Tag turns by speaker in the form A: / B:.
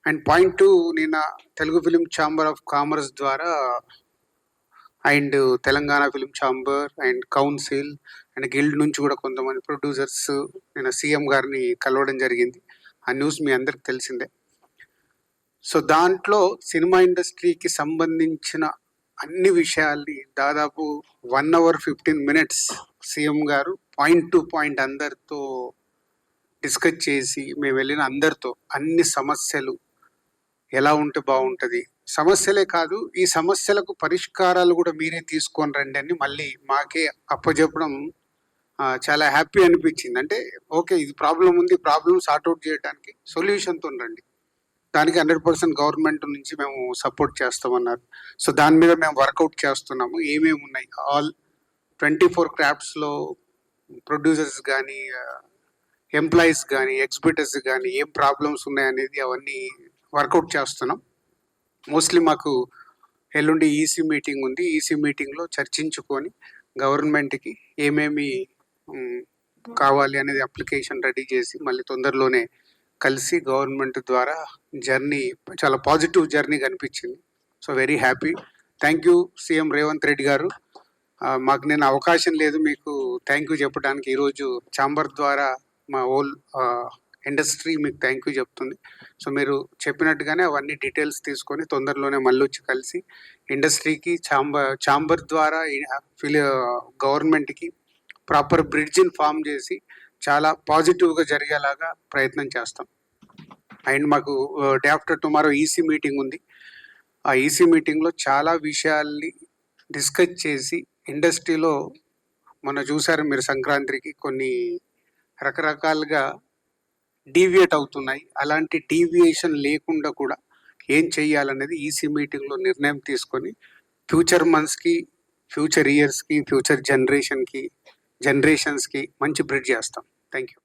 A: And point two, నిన్న Telugu film chamber of commerce ద్వారా and Telangana film chamber and council and guild నుంచి కూడా కొంతమంది ప్రొడ్యూసర్స్ నిన్న సీఎం గారిని కలవడం జరిగింది. ఆ న్యూస్ మీ అందరికి తెలిసిందే. సో దాంట్లో సినిమా ఇండస్ట్రీకి సంబంధించిన అన్ని విషయాల్ని దాదాపు 1 hour 15 minutes సీఎం గారు పాయింట్ టు పాయింట్ అందరితో డిస్కస్ చేసి, మేము వెళ్ళిన అందరితో అన్ని సమస్యలు ఎలా ఉంటే బాగుంటుంది, సమస్యలే కాదు ఈ సమస్యలకు పరిష్కారాలు కూడా మీరే తీసుకొని రండి అని మళ్ళీ మాకే అప్పచెప్పడం చాలా హ్యాపీ అనిపించింది. అంటే ఓకే, ఇది ప్రాబ్లం ఉంది, ప్రాబ్లం సార్ట్అవుట్ చేయడానికి సొల్యూషన్తో రండి, దానికి 100% గవర్నమెంట్ నుంచి మేము సపోర్ట్ చేస్తామన్నారు. సో దాని మీద మేము వర్కౌట్ చేస్తున్నాము. ఏమేమి ఉన్నాయి, ఆల్ 24 క్రాఫ్ట్స్లో ప్రొడ్యూసర్స్ కానీ ఎంప్లాయీస్ కానీ ఎగ్జిబిటర్స్ కానీ ఏం ప్రాబ్లమ్స్ ఉన్నాయనేది అవన్నీ వర్కౌట్ చేస్తున్నాం. మోస్ట్లీ మాకు ఎల్లుండి ఈసీ మీటింగ్ ఉంది. ఈసీ మీటింగ్లో చర్చించుకొని గవర్నమెంట్కి ఏమేమి కావాలి అనేది అప్లికేషన్ రెడీ చేసి మళ్ళీ తొందరలోనే కలిసి గవర్నమెంట్ ద్వారా జర్నీ చాలా పాజిటివ్ జర్నీ కనిపించింది. So very happy. Thank you CM Revanth Reddy గారు. మాకు నేను అవకాశం లేదు మీకు థ్యాంక్ యూ చెప్పడానికి. ఈరోజు ఛాంబర్ ద్వారా మా హోల్ ఇండస్ట్రీ మీకు థ్యాంక్ యూ చెప్తుంది. సో మీరు చెప్పినట్టుగానే అవన్నీ డీటెయిల్స్ తీసుకొని తొందరలోనే మళ్ళీ వచ్చి కలిసి ఇండస్ట్రీకి ఛాంబర్ ద్వారా గవర్నమెంట్కి ప్రాపర్ బ్రిడ్జిని ఫామ్ చేసి చాలా పాజిటివ్గా జరిగేలాగా ప్రయత్నం చేస్తాం. అండ్ మాకు day after tomorrow EC meeting ఉంది. ఆ ఈసీ మీటింగ్లో చాలా విషయాల్ని డిస్కస్ చేసి ఇండస్ట్రీలో మొన్న చూసారు మీరు సంక్రాంతికి కొన్ని రకరకాలుగా డీవియేట్ అవుతున్నాయి. అలాంటి డీవియేషన్ లేకుండా కూడా ఏం చెయ్యాలనేది ఈసీ మీటింగ్లో నిర్ణయం తీసుకొని ఫ్యూచర్ మంత్స్కి, ఫ్యూచర్ ఇయర్స్కి, ఫ్యూచర్ జనరేషన్స్కి మంచి బ్రిడ్జ్ చేస్తాం. Thank you.